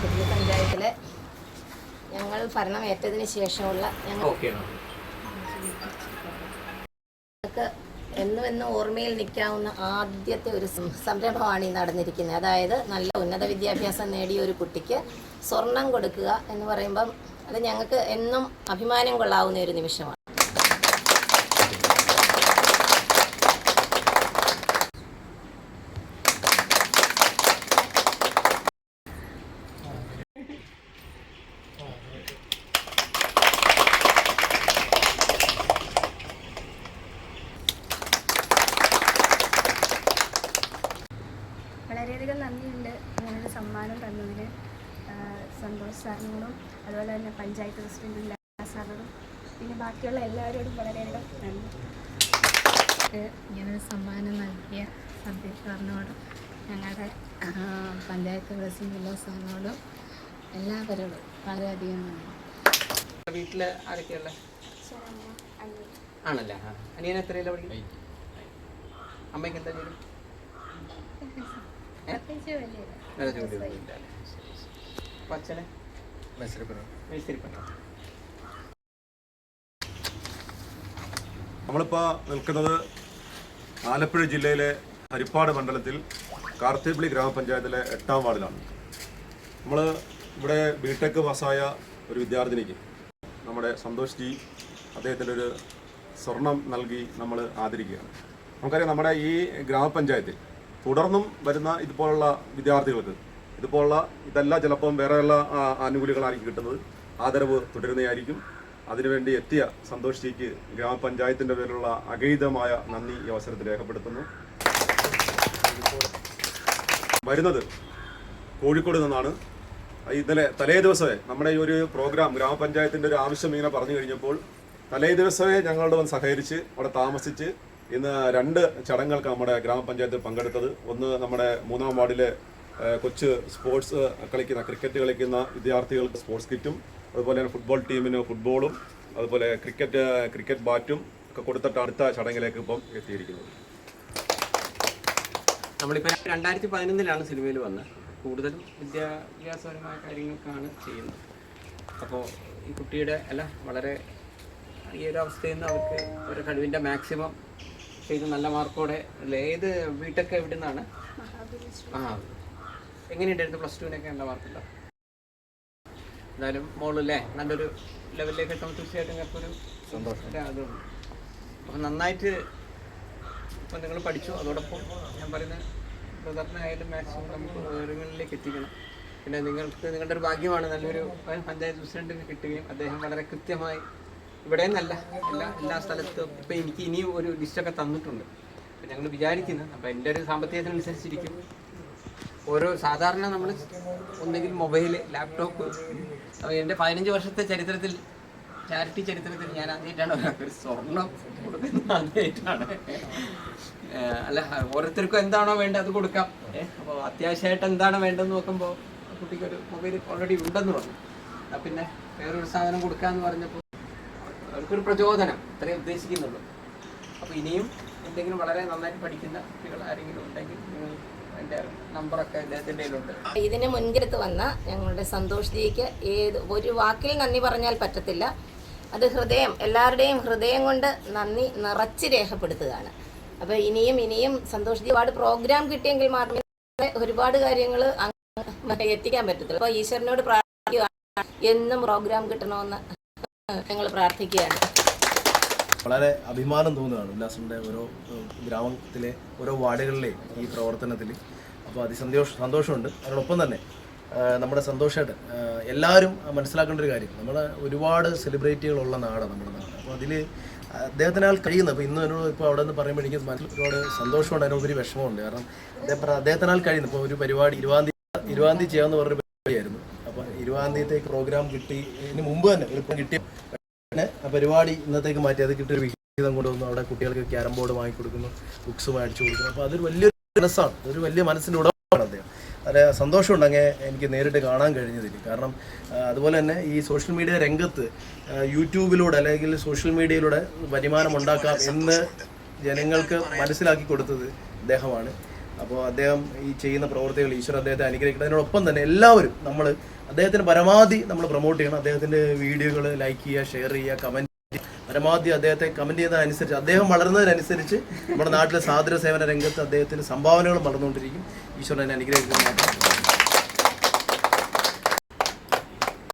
കുരുളി പഞ്ചായത്തിലെ ഞങ്ങൾ ഭരണമേറ്റതിന് ശേഷമുള്ള ഞങ്ങൾക്ക് എന്നും ഓർമ്മയിൽ നിൽക്കാവുന്ന ആദ്യത്തെ ഒരു സംരംഭമാണ് ഈ നടന്നിരിക്കുന്നത്. അതായത് നല്ല ഉന്നത വിദ്യാഭ്യാസം നേടിയ ഒരു കുട്ടിക്ക് സ്വർണം കൊടുക്കുക എന്ന് പറയുമ്പം അത് ഞങ്ങൾക്ക് എന്നും അഭിമാനം കൊള്ളാവുന്ന ഒരു നിമിഷമാണ്. വളരെയധികം നന്ദിയുണ്ട് ഇങ്ങനൊരു സമ്മാനം തന്നതിന് സന്തോഷ് സാറിനോടും അതുപോലെ തന്നെ പഞ്ചായത്ത് പ്രസിഡന്റ് സാറിനോടും പിന്നെ ബാക്കിയുള്ള എല്ലാവരോടും വളരെയധികം നന്ദി. ഇങ്ങനൊരു സമ്മാനം നൽകിയ സന്തോഷ് സാറിനോടും ഞങ്ങളുടെ പഞ്ചായത്ത് പ്രസിഡന്റ് സാറിനോടും എല്ലാവരോടും വളരെയധികം നന്ദി. വീട്ടിൽ ആരൊക്കെയുള്ള ആണല്ലേ? അനിയൻ എത്രയില്ല പഠിക്കും? അമ്മയ്ക്ക് എന്താ ജോലി? അച്ഛനെ നമ്മളിപ്പോൾ നിൽക്കുന്നത് ആലപ്പുഴ ജില്ലയിലെ ഹരിപ്പാട് മണ്ഡലത്തിൽ കാർത്തിപ്പള്ളി ഗ്രാമപഞ്ചായത്തിലെ 8ാം വാർഡിലാണ്. നമ്മൾ ഇവിടെ ബിടെക് പാസ്സായ ഒരു വിദ്യാർത്ഥിനിക്ക് നമ്മുടെ സന്തോഷ് ജി അദ്ദേഹത്തിൻ്റെ ഒരു സ്വർണം നൽകി നമ്മൾ ആദരിക്കുകയാണ്. നമുക്കറിയാം, നമ്മുടെ ഈ ഗ്രാമപഞ്ചായത്തിൽ തുടർന്നും വരുന്ന ഇതുപോലുള്ള വിദ്യാർത്ഥികൾക്ക് ഇതല്ല ചിലപ്പം വേറെയുള്ള ആനുകൂല്യങ്ങളായിരിക്കും കിട്ടുന്നത്. ആദരവ് തുടരുന്നതായിരിക്കും. അതിനുവേണ്ടി എത്തിയ സന്തോഷ് ജിക്ക് ഗ്രാമപഞ്ചായത്തിൻ്റെ പേരിലുള്ള അഗൈതമായ നന്ദി ഈ അവസരത്തിൽ രേഖപ്പെടുത്തുന്നു. വരുന്നത് കോഴിക്കോട് നിന്നാണ്. ഇന്നലെ തലേ ദിവസമേ നമ്മുടെ ഈ ഒരു പ്രോഗ്രാം ഗ്രാമപഞ്ചായത്തിൻ്റെ ഒരു ആവശ്യം ഇങ്ങനെ പറഞ്ഞു കഴിഞ്ഞപ്പോൾ തലേ ദിവസമേ ഞങ്ങളുടെ വന്ന് സഹകരിച്ച് അവിടെ താമസിച്ച് ഇന്ന് 2 ചടങ്ങുകൾക്ക് നമ്മുടെ ഗ്രാമപഞ്ചായത്തിൽ പങ്കെടുത്തത്. ഒന്ന് നമ്മുടെ 3ാം വാർഡിലെ കൊച്ചു സ്പോർട്സ് കളിക്കുന്ന ക്രിക്കറ്റ് കളിക്കുന്ന വിദ്യാർത്ഥികൾക്ക് സ്പോർട്സ് കിറ്റും, അതുപോലെ തന്നെ ഫുട്ബോൾ ടീമിന് ഫുട്ബോളും, അതുപോലെ ക്രിക്കറ്റ് ബാറ്റും ഒക്കെ കൊടുത്തിട്ട് അടുത്ത ചടങ്ങിലേക്ക് ഇപ്പം എത്തിയിരിക്കുന്നത്. നമ്മളിപ്പോൾ 2011 സിനിമയിൽ വന്ന് കൂടുതലും വിദ്യാഭ്യാസപരമായ കാര്യങ്ങൾക്കാണ് ചെയ്യുന്നത്. അപ്പോൾ ഈ കുട്ടിയുടെ വളരെ ഈ ഒരു അവസ്ഥയിൽ നിന്ന് അവർക്ക് ഒരു കഴിവിൻ്റെ മാക്സിമം ചെയ്ത് നല്ല മാർക്കോടെ ഏത് വീട്ടൊക്കെ എവിടെ നിന്നാണ്? എങ്ങനെയുണ്ടായിരുന്നു? +2-നൊക്കെ നല്ല മാർക്കുണ്ടോ? എന്തായാലും മോളല്ലേ നല്ലൊരു ലെവലിലേക്ക് എത്തുമ്പോൾ തീർച്ചയായിട്ടും ഞങ്ങൾക്കൊരു സന്തോഷം അതുണ്ട്. അപ്പം നന്നായിട്ട് ഇപ്പം നിങ്ങൾ പഠിച്ചു. അതോടൊപ്പം ഞാൻ പറയുന്ന ബ്രദറിനായാലും മാക്സിമം നമുക്ക് ഉയരങ്ങളിലേക്ക് എത്തിക്കണം. പിന്നെ നിങ്ങളുടെ ഒരു ഭാഗ്യമാണ് നല്ലൊരു പഞ്ചായത്ത് പ്രസിഡന്റിന് കിട്ടുകയും അദ്ദേഹം വളരെ കൃത്യമായി ഇവിടെ നിന്നല്ല എല്ലാ സ്ഥലത്തും ഇപ്പം എനിക്ക് ഇനിയും ഒരു ലിസ്റ്റൊക്കെ തന്നിട്ടുണ്ട്. അപ്പം ഞങ്ങൾ വിചാരിക്കുന്നത്, അപ്പം എൻ്റെ ഒരു സാമ്പത്തികത്തിനനുസരിച്ചിരിക്കും ഓരോ സാധാരണ നമ്മൾ ഒന്നെങ്കിൽ മൊബൈൽ, ലാപ്ടോപ്പ്. അപ്പോൾ എൻ്റെ 15 വർഷത്തെ ചരിത്രത്തിൽ, ചാരിറ്റി ചരിത്രത്തിൽ ഞാൻ ആദ്യമായിട്ടാണ് ഒരു സ്വർണം കൊടുക്കുന്നത്. ആദ്യമായിട്ടാണ്. അല്ല, ഓരോരുത്തർക്കും എന്താണോ വേണ്ടത് അത് കൊടുക്കാം. അപ്പോൾ അത്യാവശ്യമായിട്ട് എന്താണോ വേണ്ടതെന്ന് നോക്കുമ്പോൾ കുട്ടിക്കൊരു മൊബൈൽ ഓൾറെഡി ഉണ്ടെന്ന് പറഞ്ഞു. പിന്നെ വേറൊരു സാധനം കൊടുക്കാമെന്ന് പറഞ്ഞപ്പോൾ അവർക്കൊരു പ്രചോദനം, ഇത്രയും ഉദ്ദേശിക്കുന്നുള്ളൂ. അപ്പോൾ ഇനിയും എന്തെങ്കിലും വളരെ നന്നായിട്ട് പഠിക്കുന്ന കുട്ടികൾ ആരെങ്കിലും ഉണ്ടെങ്കിൽ എൻ്റെ നമ്പറൊക്കെ അദ്ദേഹത്തിൻ്റെ കയ്യിലുണ്ട്. ഇതിന് മുൻകരുത്ത് വന്ന ഞങ്ങളുടെ സന്തോഷ് ജിക്ക് ഒരു വാക്കിൽ നന്ദി പറഞ്ഞാൽ പറ്റത്തില്ല. അത് എല്ലാവരുടെയും ഹൃദയം കൊണ്ട് നന്ദി നിറച്ച് രേഖപ്പെടുത്തുകയാണ്. അപ്പോൾ ഇനിയും സന്തോഷ് ജി ഒരുപാട് പ്രോഗ്രാം കിട്ടിയെങ്കിൽ മാത്രമേ ഒരുപാട് കാര്യങ്ങൾ എത്തിക്കാൻ പറ്റത്തുള്ളൂ. അപ്പോൾ ഈശ്വരനോട് പ്രാർത്ഥിക്കുകയാണ്, എന്നും പ്രോഗ്രാം കിട്ടണമെന്ന് ഞങ്ങൾ പ്രാർത്ഥിക്കുകയാണ്. വളരെ അഭിമാനം തോന്നുകയാണ് ഉല്ലാസിൻ്റെ ഓരോ ഗ്രാമത്തിലെ ഓരോ വാർഡുകളിലെ ഈ പ്രവർത്തനത്തിൽ. അപ്പോൾ സന്തോഷമുണ്ട്. അതിനോടൊപ്പം തന്നെ നമ്മുടെ സന്തോഷമായിട്ട് എല്ലാവരും മനസ്സിലാക്കേണ്ട ഒരു കാര്യം, നമ്മുടെ ഒരുപാട് സെലിബ്രിറ്റികളുള്ള നാടാണ് നമ്മുടെ നാട്. അപ്പോൾ അതിൽ അദ്ദേഹത്തിനാൽ കഴിയുന്നത്, ഇപ്പോൾ ഇന്ന് എന്നോട് ഇപ്പോൾ അവിടെ നിന്ന് പറയുമ്പോൾ എനിക്ക് ഒരുപാട് സന്തോഷമുണ്ട്, അതിനൊരു വിഷമമുണ്ട്. കാരണം അദ്ദേഹത്തിനാൽ കഴിയുന്നു. ഇപ്പോൾ ഒരു പരിപാടി 20-ാം തീയതി ചെയ്യാമെന്ന് പറഞ്ഞൊരു പരിപാടിയായിരുന്നു. അപ്പോൾ 20-ാം തീയതിക്ക് പ്രോഗ്രാം കിട്ടി. ഇതിന് മുമ്പ് തന്നെ എളുപ്പം കിട്ടിയ ആ പരിപാടി ഇന്നത്തേക്ക് മാറ്റി അത് കിട്ടിയൊരു വിഹിതം കൊണ്ടുവന്നു. അവിടെ കുട്ടികൾക്ക് ക്യാരം ബോർഡ് വാങ്ങിക്കൊടുക്കുന്നു, ബുക്സ് മേടിച്ചു കൊടുക്കുന്നു. അപ്പോൾ അതൊരു വലിയൊരു മനസ്സാണ്, ഒരു വലിയ മനസ്സിൻ്റെ ഉടമയാണ് അദ്ദേഹം. വളരെ സന്തോഷമുണ്ട് അങ്ങനെ എനിക്ക് നേരിട്ട് കാണാൻ കഴിഞ്ഞതിൽ. കാരണം അതുപോലെ തന്നെ ഈ സോഷ്യൽ മീഡിയ രംഗത്ത് യൂട്യൂബിലൂടെ അല്ലെങ്കിൽ സോഷ്യൽ മീഡിയയിലൂടെ വരുമാനം ഉണ്ടാക്കാം എന്ന് ജനങ്ങൾക്ക് മനസ്സിലാക്കി കൊടുത്തത് അദ്ദേഹമാണ്. അപ്പോൾ അദ്ദേഹം ഈ ചെയ്യുന്ന പ്രവർത്തികൾ ഈശ്വരൻ അദ്ദേഹത്തെ അനുഗ്രഹിക്കണം. അതിനോടൊപ്പം തന്നെ എല്ലാവരും നമ്മൾ അദ്ദേഹത്തിന് പരമാവധി നമ്മൾ പ്രൊമോട്ട് ചെയ്യണം. അദ്ദേഹത്തിൻ്റെ വീഡിയോകൾ ലൈക്ക് ചെയ്യുക, ഷെയർ ചെയ്യുക, കമൻറ്റ് പരമാവധി അദ്ദേഹത്തെ കമൻറ്റ് ചെയ്യുന്നതനുസരിച്ച് അദ്ദേഹം വളർന്നതിനനുസരിച്ച് നമ്മുടെ നാട്ടിലെ സാദൃശ്യ സേവന രംഗത്ത് അദ്ദേഹത്തിൻ്റെ സംഭാവനകളും വളർന്നുകൊണ്ടിരിക്കും. ഈശ്വരൻ എന്നെ അനുഗ്രഹിക്കണം.